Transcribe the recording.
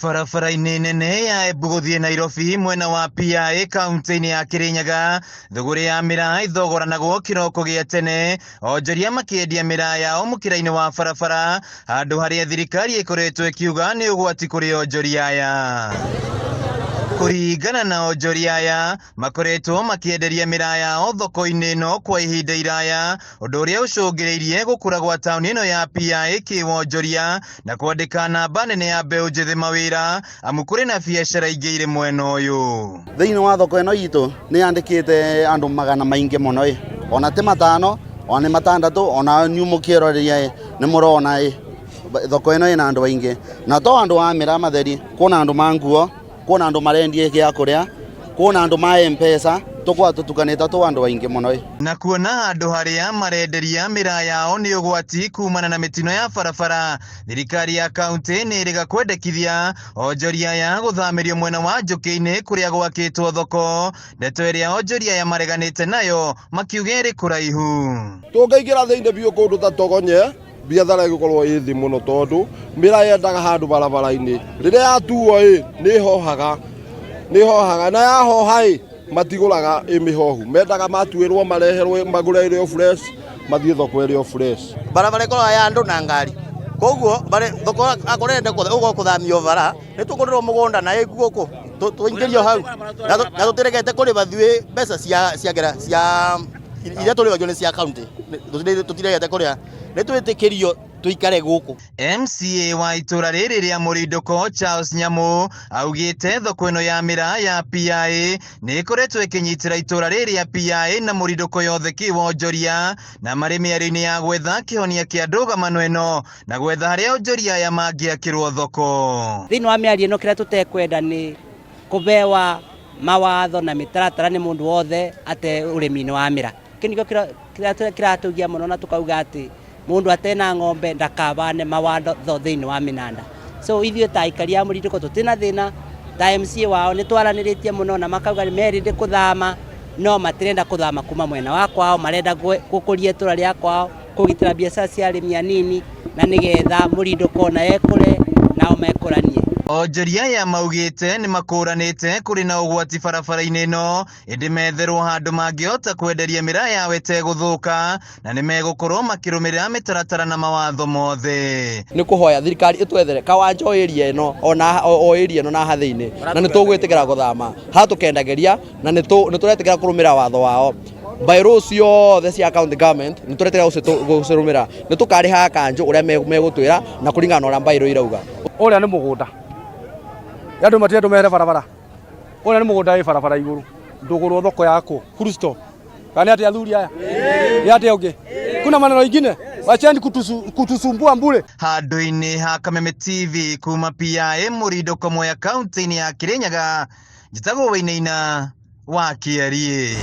Barabara-inĩ nene ya Embu gũthiĩ Nairobi mwena wa PIA kaunti-inĩ ya Kirinyaga, thũgũrĩ ya mĩraa ithogoranagwo kĩroko gĩa tene, onjoria makĩendia mĩraa yao mũkĩra-inĩ wa barabara, handũ harĩa thirikari ĩkoretwo ĩkiuga nĩ ũgwati kũrĩ onjoria aya. Kũringana na onjoria aya, makoretwo makĩenderia mĩraa yao thoko-inĩ ĩno kwa ihinda iraya, ũndũ ũrĩa ũcũngĩrĩirie gũkũra gwa taũni ĩno ya PIA kĩwonjoria na kwandĩka namba nene ya mbeũ njĩthĩ mawĩra, amu kũrĩ na biacara ingĩ irĩ mwena ũyũ. Thĩinĩ wa thoko ĩno itũ nĩ yandĩkĩte andũ magana maingĩ mũno, ona ti matano, ona nĩ matandatũ, ona nyumũkĩroria nĩ mũrona thoko ĩno ĩna andũ aingĩ, na to andũ a mĩraa matheri, kwĩna andũ ma nguo, kwĩna andũ marendie gĩa kũrĩa, kwĩna andũ ma M-Pesa, tũkoragwo tũtukanĩte tũ andũ aingĩ mũno. Na kuona handũ harĩa marenderia mĩraa yao nĩ ũgwati kumana na mĩtino ya barabara, thirikari ya kaunti nĩ ĩrĩga kwendekithia onjoria aya gũthamĩrio mwena wa Njũkĩ-inĩ kũrĩa gwakĩtwo thoko, ndeto ĩrĩa onjoria aya mareganĩte nayo makiuga ĩrĩ kũraihu. Tũngĩingĩra thĩinĩ biũ kũndũ ta Togonye, biathara ĩgũkorwo ĩ thĩ mũno tondũ mĩraa yendaga handũ barabara-inĩ, rĩrĩa yatuo nĩ hohaga na yahoha matigũraga mĩhohu, mendaga matuĩrwo mareherwo magũre ĩrĩ o fresh, mathiĩ thoko ĩrĩ o fresh. Barabara ĩkoragwo ya andũ na ngari, koguo thoko akorenda kũthamio bara nĩ tũkũrĩrwo mũgũnda na gũkũ tũingĩrio hau na tũtiregete kũrĩba thuĩ mbeca cia iria tũrĩbagio nĩ cia kaunti, tũtiregete kũrĩa, nĩ twĩtĩkĩrio tuikare gũkũ. MCA wa itũra rĩrĩ rĩa Mũrindũko Charles Nyamũ augĩte thoko ĩno ya mĩraa ya PIA nĩ ĩkoretwo ĩkĩnyitĩra itũra rĩrĩ rĩa PIA na Mũrindũko yothe kĩwonjoria, na marĩ mĩario-inĩ ya gwetha kĩhonia kĩa ndũgamano ĩno na gwetha harĩa onjoria aya mangĩakĩrwo thoko. Thĩinĩ wa mĩario ĩno kĩrĩa tũtekwenda nĩ kũbewa mawatho na mĩtaratara nĩ mũndũ wothe ate ũrĩmi-inĩ wa mĩraa. Kĩnĩkĩo kĩratũgia mũno na tũkauga atĩ mũndũ atena ng'ombe ndakabane mawatho thĩinĩ wa mĩnanda. So ithuĩ ta aikari ya Mũrindũko tũtina thĩna, ta MCA wao nĩ twaranĩrĩtie mũno na makauga nĩ merĩndĩ kũthama, no matirenda kũthama kuma mwena wa kwao, marenda gũkũria itũra rĩa kwao, kũgitĩra biacara cia arĩmi anini na nĩgetha Mũrindũko na ekũre nao mekũranie. Onjoria aya maugĩte nĩ makũranĩte kũrĩ na ũgwati barabara-inĩ ĩno, ĩndĩ metherwo handũ mangĩhota kwenderia mĩraa yao ĩtegũthũka, na nĩ megũkorwo makĩrũmĩrĩra mĩtaratara na mawatho mothe. Nĩ kũhoya thirikari ĩtwethere kawanja o area ĩno o area ĩno na hathĩ-inĩ, na nĩ tũgwĩtĩkĩra gũthama ha tũkendageria, na nĩ tũretĩkĩra kũrũmĩra watho wao. Bairũ ciothe cia county government nĩ tũretĩkĩra gũcirũmĩra, nĩ tũkarĩha kanjũ ũrĩa megũtwĩra na kũringana na ũrĩa bairũ irauga. Ũrĩa nĩ mũgũnda, andũ matirenda mere barabara, ũrĩa nĩ mũgũnda wĩ barabara igũrũ, ndũgũrwo thoko yako full stop. Kana ati athuri aya ati ũngĩ kuna maneno ingine wacheni kutusumbua mbure. Handũ-inĩ ha Kameme TV kuma PIA Mũrindũko Mwea kaunti-inĩ ya Kirinyaga, njĩtagwo Wainaina wa Kiarie.